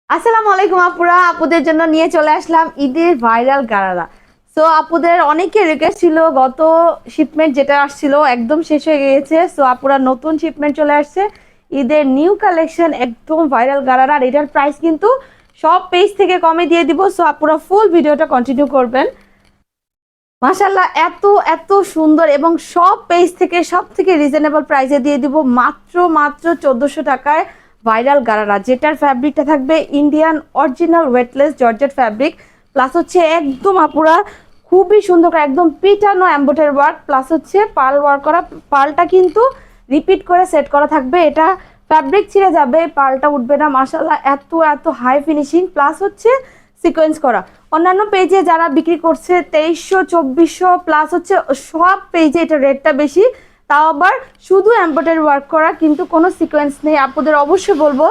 আসসালামু আলাইকুম আপুরা, আপুদের জন্য নিয়ে চলে আসলাম ঈদের ভাইরাল গারারা। সো আপুদের অনেকে রিকোয়েস্ট ছিল, গত শিপমেন্ট যেটা আসছিল একদম শেষ হয়ে গিয়েছে। সো আপুরা নতুন শিপমেন্ট চলে আসছে, ঈদের নিউ কালেকশন একদম ভাইরাল গারারা। আর এটার প্রাইস কিন্তু সব পেজ থেকে কমে দিয়ে দিব। সো আপুরা ফুল ভিডিওটা কন্টিনিউ করবেন। মাশাল্লাহ, এত এত সুন্দর এবং সব পেজ থেকে সব থেকে রিজনেবল প্রাইসে দিয়ে দিব মাত্র মাত্র 1400 টাকায় ভাইরাল গারারা, যেটার ফ্যাব্রিকটা থাকবে Indian original weightless georgette fabric. Plus হচ্ছে একদম আপুরা খুবই সুন্দর করে একদম পিটানো এমব্রয়ডারি ওয়ার্ক, প্লাস হচ্ছে পার্ল ওয়ার্ক করা। পার্লটা কিন্তু রিপিট করে সেট করা থাকবে, এটা ফ্যাব্রিক ছিঁড়ে যাবে, পার্লটা উঠবে না। মাশাল্লাহ, এত এত হাই ফিনিশিং, প্লাস হচ্ছে সিকোয়েন্স করা। অন্যান্য পেজে যারা বিক্রি করছে 2300 2400 প্লাস হচ্ছে, সব পেজে এটা রেটটা বেশি, তাও আবার শুধু এমব্রয়ডারি ওয়ার্ক করা, কিন্তু কোনো সিকোয়েন্স নেই। আপুদের অবশ্যই বলবো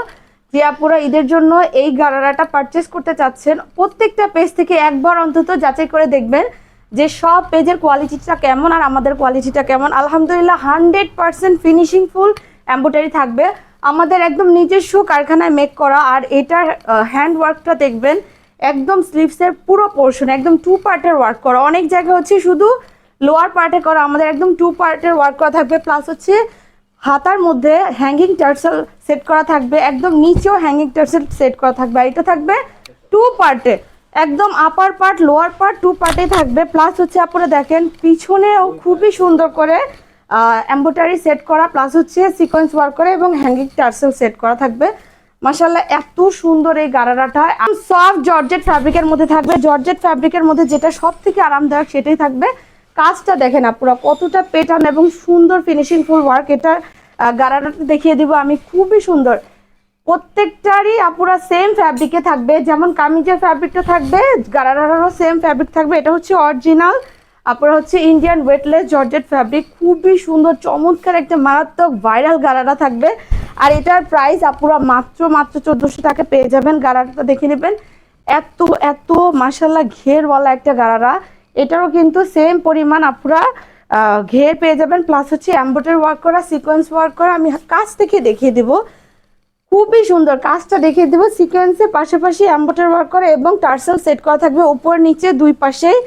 যে আপুরা ঈদের জন্য এই গারারাটা পারচেস করতে চাচ্ছেন, প্রত্যেকটা পেজ থেকে একবার অন্তত যাচাই করে দেখবেন যে সব পেজের কোয়ালিটিটা কেমন আর আমাদের কোয়ালিটিটা কেমন। আলহামদুলিল্লাহ 100% ফিনিশিং ফুল এমব্রয়ডারি থাকবে, আমাদের একদম নিজস্ব কারখানায় মেক করা। আর এটার হ্যান্ড ওয়ার্কটা দেখবেন একদম স্লিভসের পুরো পোর্শন একদম 2 পার্টের ওয়ার্ক করা, অনেক জায়গায় হচ্ছে শুধু লোয়ার পার্টে করা, আমাদের একদম 2 পার্টের ওয়ার্ক করা থাকবে। প্লাস হচ্ছে হাতার মধ্যে হ্যাঙ্গিং টার্সেল সেট করা থাকবে, একদম নিচেও হ্যাঙ্গিং টার্সেল সেট করা থাকবে। আর এটা থাকবে 2 পার্টে, একদম আপার পার্ট লোয়ার পার্ট 2 পার্টে থাকবে। প্লাস হচ্ছে আপনারা দেখেন পিছনেও খুবই সুন্দর করে এমব্রয়ডারি সেট করা, প্লাস হচ্ছে সিকোয়েন্স ওয়ার্ক করা এবং হ্যাঙ্গিং টার্সেল সেট করা থাকবে। মাশাআল্লাহ, এত সুন্দর এই গারারাটা সফট জর্জেট ফ্যাব্রিকের মধ্যে থাকবে। জর্জেট ফ্যাব্রিকের মধ্যে যেটা সব থেকে আরামদায়ক সেটাই থাকবে। কাজটা দেখেন আপুরা কতটা প্যাটার্ন এবং সুন্দর ফিনিশিং ফুল ওয়ার্ক। এটা গারারাটা দেখিয়ে দিব আমি, খুবই সুন্দর। প্রত্যেকটারই আপুরা সেম ফ্যাব্রিকে থাকবে, যেমন কামিজের ফ্যাব্রিকটা থাকবে গারারারও সেম ফ্যাব্রিক থাকবে। এটা হচ্ছে অরিজিনাল আপুরা হচ্ছে ইন্ডিয়ান ওয়েটলেস জর্জেট ফ্যাব্রিক, খুবই সুন্দর চমৎকার একটা মারাত্মক ভাইরাল গারারা থাকবে। আর এটার প্রাইস আপুরা মাত্র মাত্র 1400 টাকা পেয়ে যাবেন। গারারাটা দেখে নেবেন, এত এত মাশাল্লাহ ঘেরওয়ালা একটা গারারা। এটারও কিন্তু সেম পরিমাণ আপুরা ঘের পেয়ে যাবেন, প্লাস হচ্ছে এমব্রয়ডারি ওয়ার্ক করা, সিকোয়েন্স ওয়ার্ক করা। আমি কাজ থেকে দেখিয়ে দিব, খুবই সুন্দর কাজটা দেখিয়ে দেবো। সিকোয়েন্সের পাশাপাশি এমব্রয়ডারি ওয়ার্ক করা এবং টার্সেল সেট করা থাকবে উপর নিচে 2 পাশেই,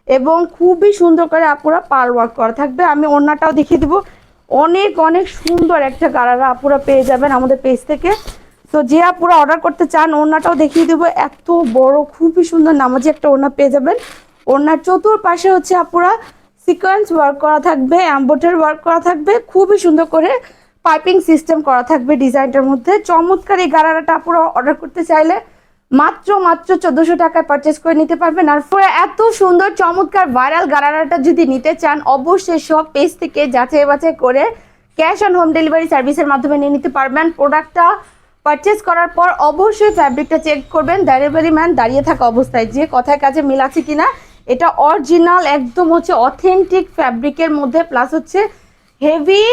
এবং খুবই সুন্দর করে আপুরা পার্ল ওয়ার্ক করা থাকবে। আমি ওড়নাটাও দেখিয়ে দিব, অনেক অনেক সুন্দর একটা গারারা আপুরা পেয়ে যাবেন আমাদের পেজ থেকে। তো যে আপুরা অর্ডার করতে চান ওড়নাটাও দেখিয়ে দেবো, এত বড় খুবই সুন্দর নামাজি একটা ওড়না পেয়ে যাবেন। ওড়নার চতুর্পাশে হচ্ছে আপুরা সিকোয়েন্স ওয়ার্ক করা থাকবে, এমব্রয়ডারি ওয়ার্ক করা থাকবে, খুবই সুন্দর করে পাইপিং সিস্টেম করা থাকবে ডিজাইনটার মধ্যে। চমৎকার এই গারারাটা আপুরা অর্ডার করতে চাইলে মাত্র মাত্র 1400 টাকায় পারচেস করে নিতে পারবেন। আর পুরো এত সুন্দর চমৎকার ভাইরাল গারারাটা যদি নিতে চান অবশ্যই সব পেজ থেকে যাচাই বাছাই করে ক্যাশ অন হোম ডেলিভারি সার্ভিসের মাধ্যমে নিয়ে নিতে পারবেন। প্রোডাক্টটা পারচেস করার পর অবশ্যই ফ্যাব্রিকটা চেক করবেন, ডেলিভারি ম্যান দাঁড়িয়ে থাকা অবস্থায় যে কথায় কাজে মিল আছে কিনা। এটা অরিজিনাল একদম হচ্ছে অথেন্টিক ফ্যাব্রিকের মধ্যে, প্লাস হচ্ছে হেভি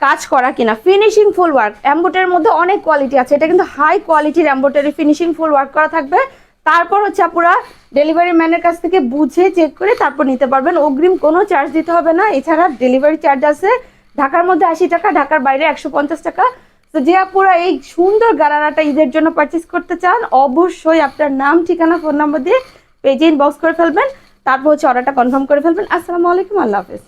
কাজ করা কিনা, ফিনিশিং ফুল ওয়ার্ক। এমব্রয়ডারির মধ্যে অনেক কোয়ালিটি আছে, এটা কিন্তু হাই কোয়ালিটির এমব্রয়ডারি ফিনিশিং ফুল ওয়ার্ক করা থাকবে। তারপর হচ্ছে আপনারা ডেলিভারি ম্যানের কাছ থেকে বুঝে চেক করে তারপর নিতে পারবেন, অগ্রিম কোনো চার্জ দিতে হবে না। এছাড়া ডেলিভারি চার্জ আছে ঢাকার মধ্যে 80 টাকা, ঢাকার বাইরে 150 টাকা। তো যে আপনারা এই সুন্দর গারারাটা ঈদের জন্য পারচেস করতে চান অবশ্যই আপনার নাম ঠিকানা ফোন নাম্বার দিয়ে পেজে ইনবক্স করে ফেলবেন, তারপর হচ্ছে অর্ডারটা কনফার্ম করে ফেলবেন। আসসালামু আলাইকুম, আল্লাহ হাফেজ।